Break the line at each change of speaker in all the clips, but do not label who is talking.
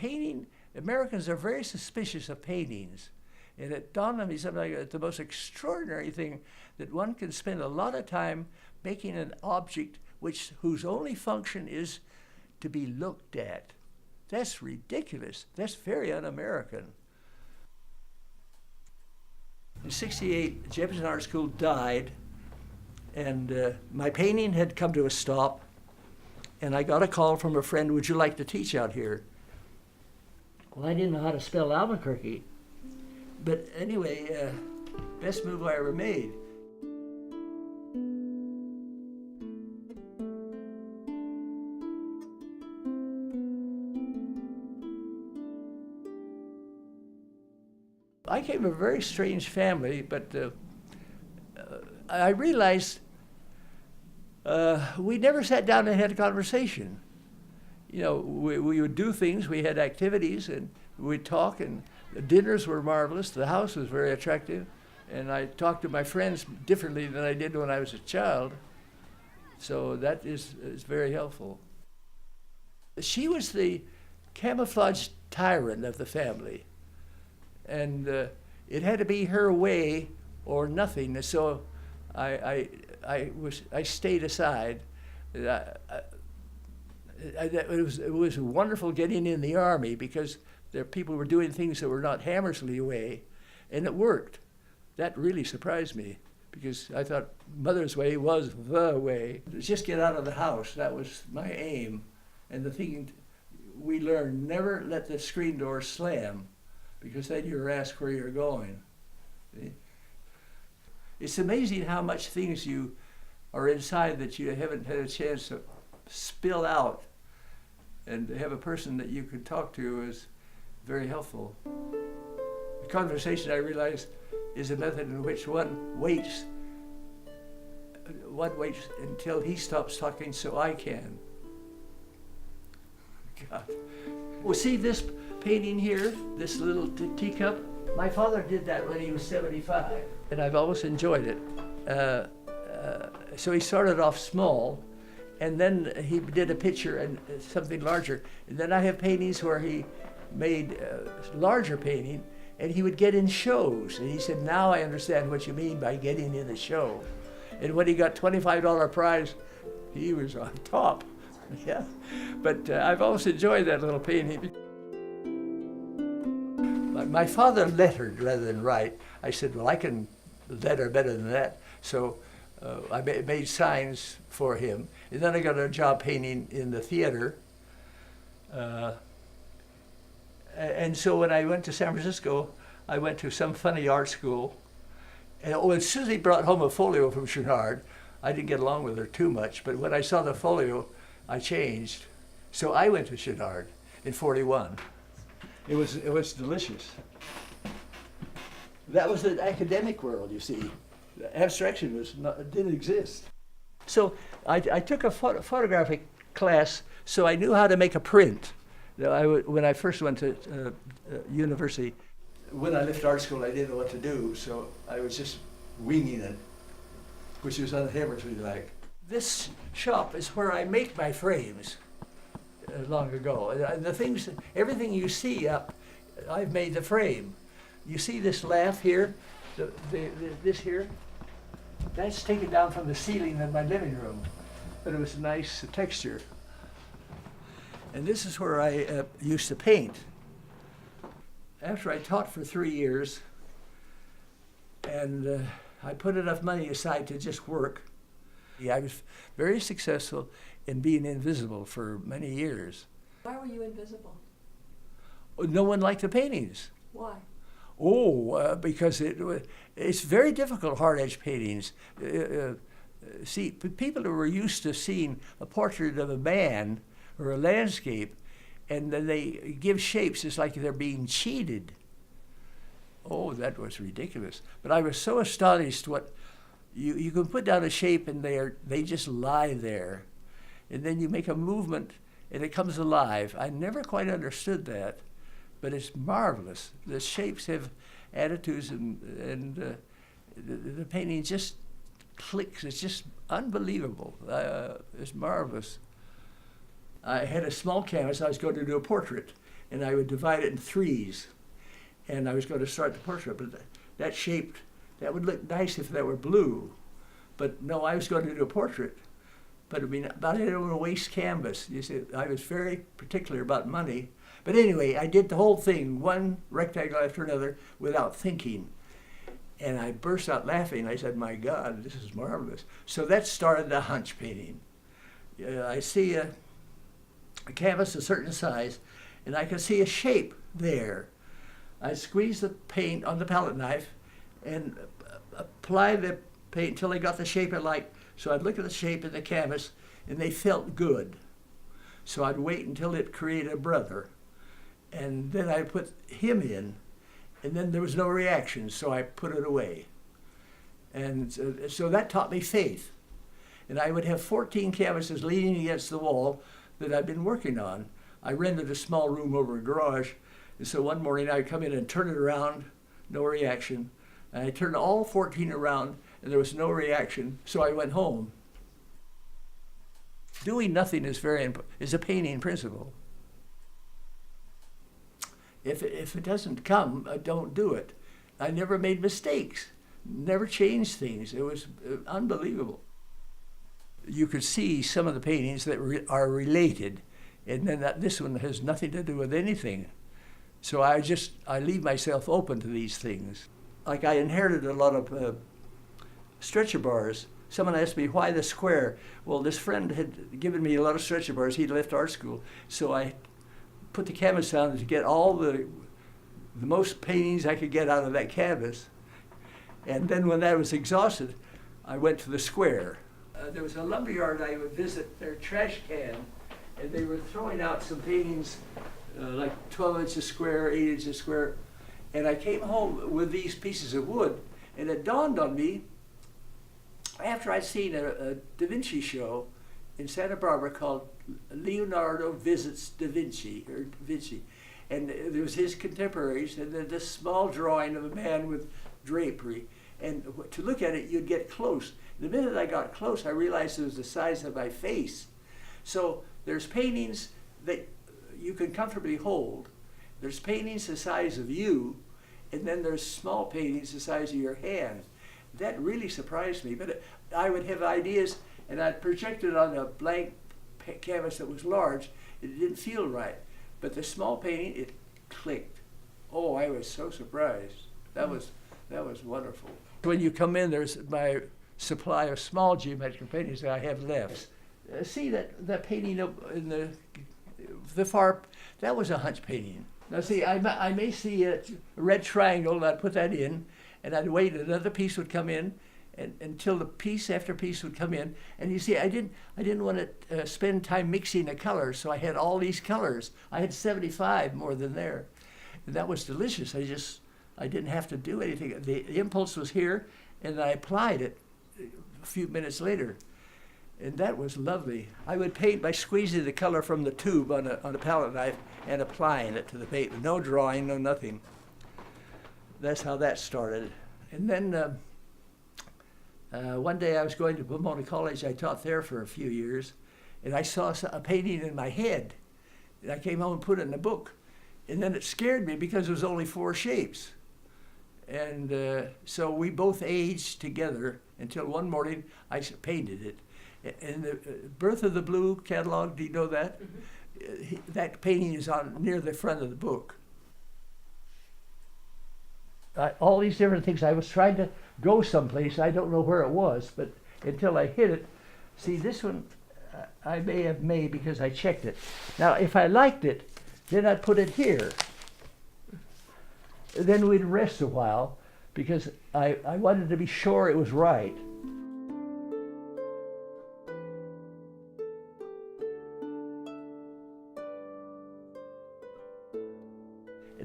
painting, Americans are very suspicious of paintings. And it dawned on me something like the most extraordinary thing, that one can spend a lot of time making an object whose only function is to be looked at. That's ridiculous. That's very un-American. In '68, Jefferson Art School died, and my painting had come to a stop, and I got a call from a friend, would you like to teach out here? Well, I didn't know how to spell Albuquerque, but anyway, best move I ever made. I came from a very strange family, but I realized we never sat down and had a conversation. You know, we would do things, we had activities, and we'd talk, and the dinners were marvelous, the house was very attractive, and I talked to my friends differently than I did when I was a child, so that is very helpful. She was the camouflaged tyrant of the family. And it had to be her way or nothing. So I stayed aside. It was wonderful getting in the Army, because people were doing things that were not Hammersley way, and it worked. That really surprised me, because I thought Mother's way was the way. Just get out of the house. That was my aim. And the thing we learned: never let the screen door slam, because then you're asked where you're going. See? It's amazing how much things you are inside that you haven't had a chance to spill out, and to have a person that you could talk to is very helpful. The conversation, I realize, is a method in which one waits until he stops talking so I can. God. Well, see this painting here, this little teacup? My father did that when he was 75, and I've always enjoyed it. So he started off small, and then he did a picture and something larger. And then I have paintings where he made larger painting, and he would get in shows. And he said, now I understand what you mean by getting in a show. And when he got $25 prize, he was on top. Yeah, but I've always enjoyed that little painting. My father lettered rather than write. I said, well, I can letter better than that. So I made signs for him. And then I got a job painting in the theater. And so when I went to San Francisco, I went to some funny art school. And when Susie brought home a folio from Chenard, I didn't get along with her too much, but when I saw the folio, I changed. So I went to Chenard in '41. It was delicious. That was the academic world, you see. The abstraction didn't exist. So I took a photographic class, so I knew how to make a print. When I first went to university, when I left art school, I didn't know what to do, so I was just winging it, which was un-Hammersley-like. This shop is where I make my frames long ago. And the things, everything you see up, I've made the frame. You see this laugh here, this here? That's taken down from the ceiling in my living room, but it was a nice texture. And this is where I used to paint. After I taught for 3 years, and I put enough money aside to just work, I was very successful in being invisible for many years.
Why were you invisible?
No one liked the paintings.
Why?
Oh, because it's very difficult, hard-edge paintings. See, people who were used to seeing a portrait of a man or a landscape, and then they give shapes, it's like they're being cheated. Oh, that was ridiculous. But I was so astonished what you can put down a shape and they just lie there. And then you make a movement and it comes alive. I never quite understood that, but it's marvelous. The shapes have attitudes, and the painting just clicks. It's just unbelievable. It's marvelous. I had a small canvas. I was going to do a portrait, and I would divide it in threes. And I was going to start the portrait, but that would look nice if that were blue. But no, I was going to do a portrait. But I mean, I didn't want to waste canvas. You see, I was very particular about money. But anyway, I did the whole thing, one rectangle after another, without thinking. And I burst out laughing. I said, my God, this is marvelous. So that started the hunch painting. I see a canvas a certain size, and I can see a shape there. I squeeze the paint on the palette knife and apply the paint until I got the shape I liked. So I'd look at the shape in the canvas, and they felt good. So I'd wait until it created a brother, and then I put him in, and then there was no reaction, so I put it away. And so that taught me faith. And I would have 14 canvases leaning against the wall that I'd been working on. I rented a small room over a garage, and so one morning I'd come in and turn it around, no reaction. And I turned all 14 around, and there was no reaction, so I went home. Doing nothing is a painting principle. If it doesn't come, don't do it. I never made mistakes, never changed things. It was unbelievable. You could see some of the paintings that are related, and then this one has nothing to do with anything. So I leave myself open to these things. Like I inherited a lot of stretcher bars. Someone asked me, why the square? Well, this friend had given me a lot of stretcher bars. He'd left art school. So I put the canvas down to get all the most paintings I could get out of that canvas. And then when that was exhausted, I went to the square. There was a lumberyard I would visit, their trash can, and they were throwing out some paintings like 12 inches square, 8 inches square. And I came home with these pieces of wood, and it dawned on me, after I'd seen a Da Vinci show in Santa Barbara called Leonardo Visits Da Vinci, and there was his contemporaries, and then this small drawing of a man with drapery. And to look at it, you'd get close. The minute I got close, I realized it was the size of my face. So there's paintings that you can comfortably hold. There's paintings the size of you, and then there's small paintings the size of your hand. That really surprised me, but I would have ideas, and I'd project it on a blank canvas that was large. It didn't feel right, but the small painting, it clicked. Oh, I was so surprised. That was wonderful. When you come in, there's my supply of small geometric paintings that I have left. See that painting in the far, that was a hunch painting. Now see, I may see a red triangle, and I'd put that in, and I'd wait, another piece would come in, and until the piece after piece would come in. And you see, I didn't want to spend time mixing the colors, so I had all these colors. I had 75 more than there. And that was delicious. I didn't have to do anything. The impulse was here, and I applied it a few minutes later. And that was lovely. I would paint by squeezing the color from the tube on a palette knife and applying it to the paper. No drawing, no nothing. That's how that started. And then one day I was going to Pomona College. I taught there for a few years, and I saw a painting in my head. And I came home and put it in a book. And then it scared me because it was only 4 shapes. And so we both aged together until one morning I painted it. And the Birth of the Blue catalog, do you know that? Mm-hmm. That painting is near the front of the book. All these different things, I was trying to go someplace, I don't know where it was, but until I hit it. See, this one I may have made because I checked it. Now, if I liked it, then I'd put it here. Then we'd rest a while because I wanted to be sure it was right.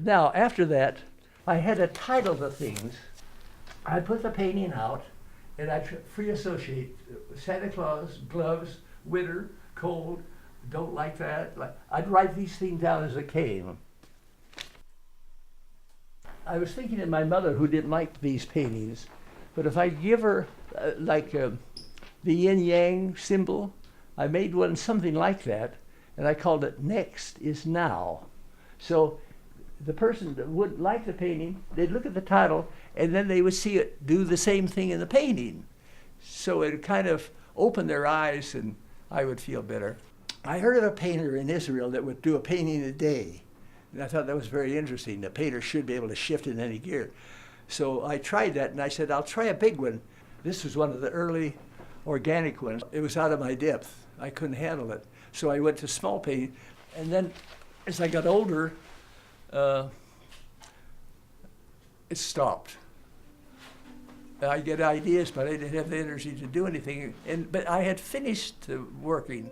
Now, after that, I had a title to things. I put the painting out, and I free associate Santa Claus, gloves, winter, cold, don't like that. I'd write these things down as it came. I was thinking of my mother, who didn't like these paintings, but if I give her the yin-yang symbol, I made one something like that, and I called it Next is Now. So the person that would like the painting, they'd look at the title, and then they would see it do the same thing in the painting. So it kind of opened their eyes, and I would feel better. I heard of a painter in Israel that would do a painting a day. And I thought that was very interesting. The painter should be able to shift in any gear. So I tried that, and I said, I'll try a big one. This was one of the early organic ones. It was out of my depth. I couldn't handle it. So I went to small painting. And then as I got older, it stopped. I get ideas, but I didn't have the energy to do anything. But I had finished working.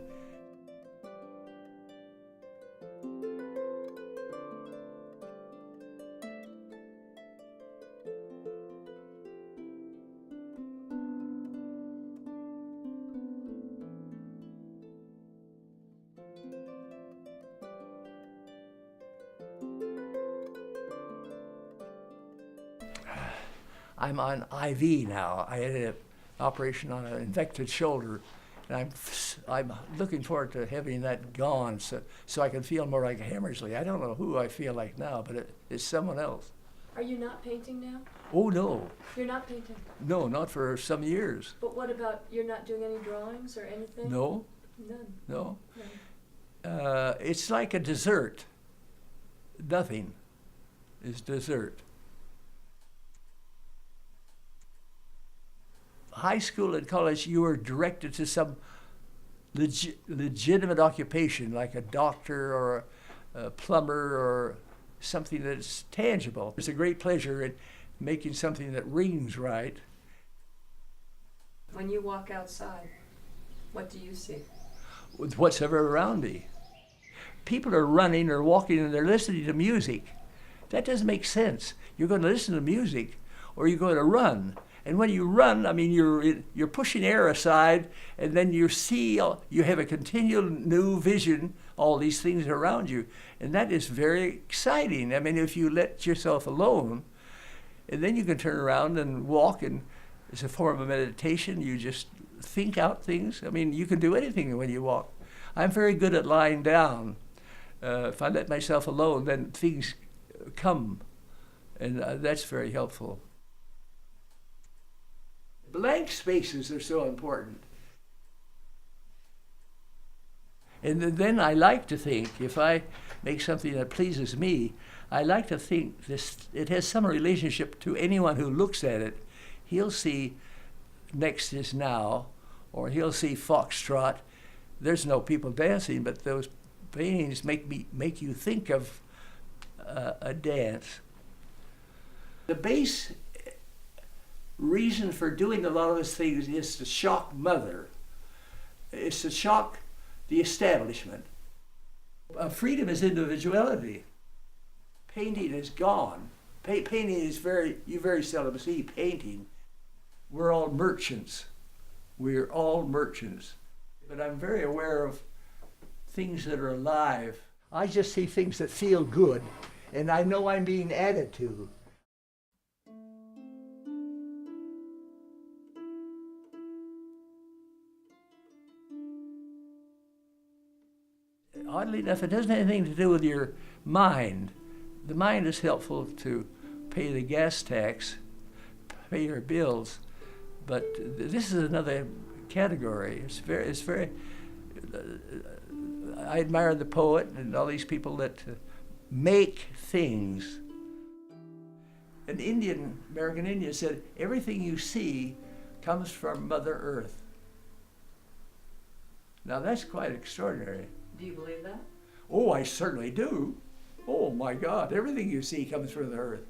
I'm on IV now. I had an operation on an infected shoulder, and I'm looking forward to having that gone so I can feel more like Hammersley. I don't know who I feel like now, but it's someone else.
Are you not painting now?
Oh, no.
You're not painting?
No, not for some years.
But what about, you're not doing any drawings or anything?
No.
None?
No.
None.
It's like a dessert. Nothing is dessert. High school and college, you were directed to some legitimate occupation, like a doctor or a plumber or something that's tangible. There's a great pleasure in making something that rings right.
When you walk outside, what do you see?
With whatsoever around me. People are running or walking and they're listening to music. That doesn't make sense. You're going to listen to music or you're going to run. And when you run, I mean, you're pushing air aside, and then you have a continual new vision, all these things around you. And that is very exciting. I mean, if you let yourself alone, and then you can turn around and walk, and it's a form of meditation. You just think out things. I mean, you can do anything when you walk. I'm very good at lying down. If I let myself alone, then things come, and that's very helpful. Blank spaces are so important. And then I like to think, if I make something that pleases me, I like to think it has some relationship to anyone who looks at it. He'll see Next Is Now, or he'll see Foxtrot. There's no people dancing, but those paintings make you think of a dance. The base reason for doing a lot of those things is to shock Mother. It's to shock the establishment. Freedom is individuality. Painting is gone. Painting is you very seldom see painting. We're all merchants. We're all merchants. But I'm very aware of things that are alive. I just see things that feel good, and I know I'm being added to. Oddly enough, it doesn't have anything to do with your mind. The mind is helpful to pay the gas tax, pay your bills, but this is another category. It's very. I admire the poet and all these people that make things. An American Indian said, everything you see comes from Mother Earth. Now that's quite extraordinary.
Do you believe that?
Oh, I certainly do. Oh my God, everything you see comes from the earth.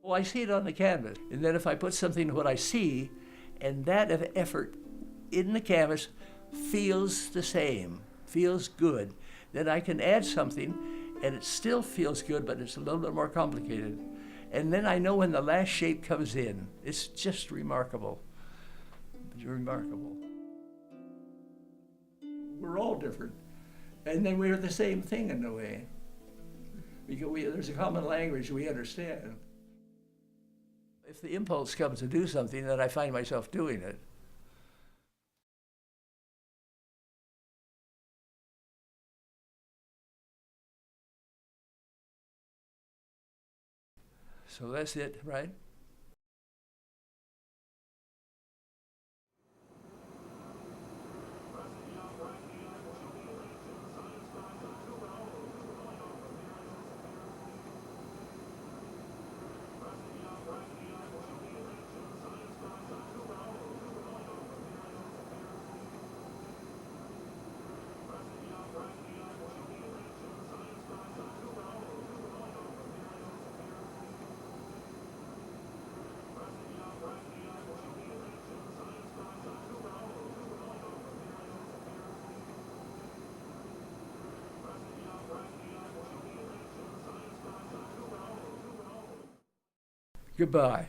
Oh, I see it on the canvas. And then if I put something what I see, and that effort in the canvas feels the same, feels good, then I can add something and it still feels good, but it's a little bit more complicated. And then I know when the last shape comes in. It's just remarkable. It's remarkable. We're all different. And then we're the same thing in a way. Because there's a common language we understand. If the impulse comes to do something, then I find myself doing it. So that's it, right? Goodbye.